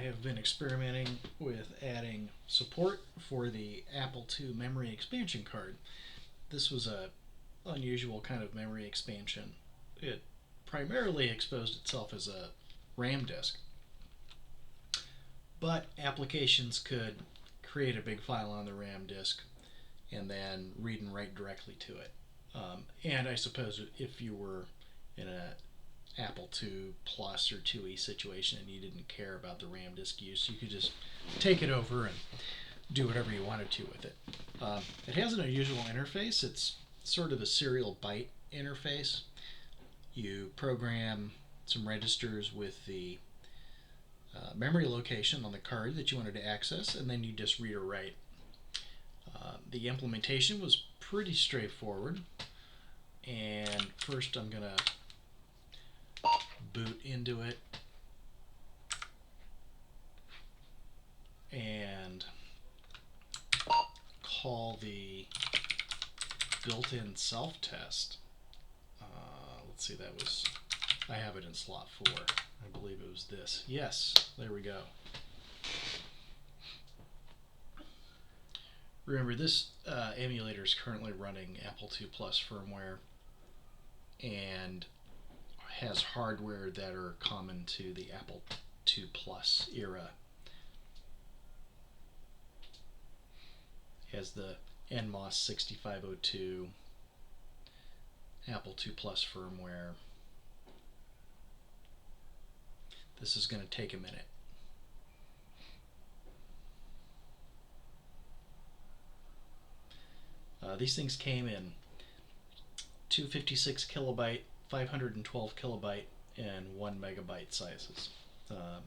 have been experimenting with adding support for the Apple II memory expansion card. This was a unusual kind of memory expansion. It primarily exposed itself as a RAM disk, but applications could create a big file on the RAM disk and then read and write directly to it. And I suppose if you were in a Apple II Plus or 2E situation and you didn't care about the RAM disk use, you could just take it over and do whatever you wanted to with it. It has an unusual interface. It's sort of a serial byte interface. You program some registers with the memory location on the card that you wanted to access, and then you just read or write. The implementation was pretty straightforward, and first I'm going to boot into it and call the built-in self-test. Let's see, I have it in slot 4. I believe it was this. Yes, there we go. Remember, this emulator is currently running Apple II Plus firmware and has hardware that are common to the Apple II Plus era. It has the NMOS 6502 Apple II Plus firmware. This is going to take a minute. These things came in 256 kilobyte, 512 kilobyte, and 1 megabyte sizes.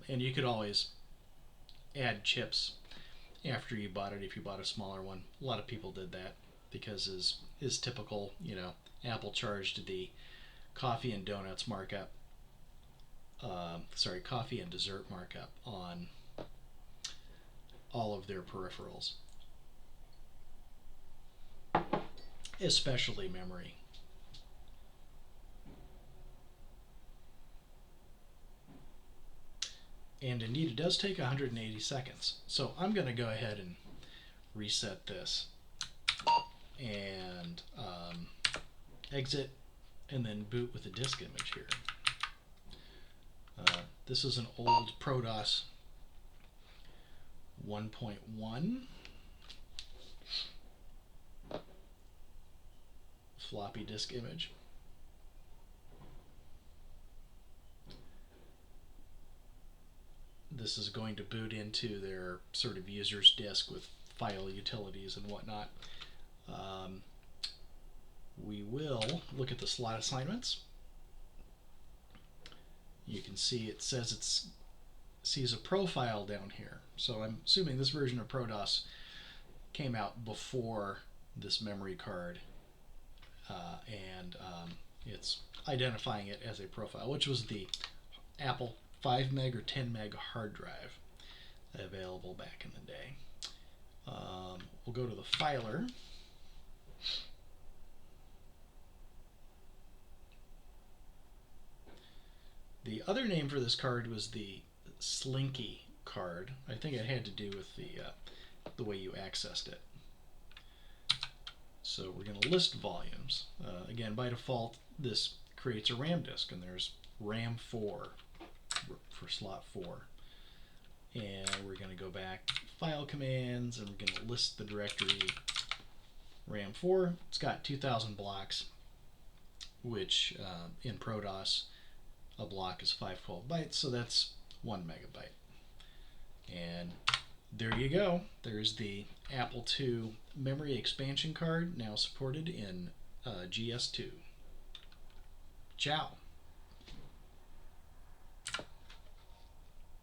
And you could always add chips after you bought it if you bought a smaller one. A lot of people did that because is typical, Apple charged the coffee and donuts markup, coffee and dessert markup on all of their peripherals, especially memory. And indeed, it does take 180 seconds. So I'm going to go ahead and reset this and exit and then boot with a disk image here. This is an old ProDOS 1.1 floppy disk image. This is going to boot into their sort of user's disk with file utilities and whatnot. We will look at the slot assignments. You can see it says it sees a profile down here. So I'm assuming this version of ProDOS came out before this memory card, and it's identifying it as a profile, which was the Apple 5 meg or 10 meg hard drive available back in the day. We'll go to the filer. The other name for this card was the Slinky card. I think it had to do with the way you accessed it. So we're going to list volumes. Again, by default, this creates a RAM disk, and there's RAM 4 for slot 4. And we're going to go back file commands, and we're going to list the directory RAM 4. It's got 2,000 blocks, which in ProDOS, a block is 512 bytes, so that's 1 megabyte. And there you go. There's the Apple II memory expansion card, now supported in GS2. Ciao.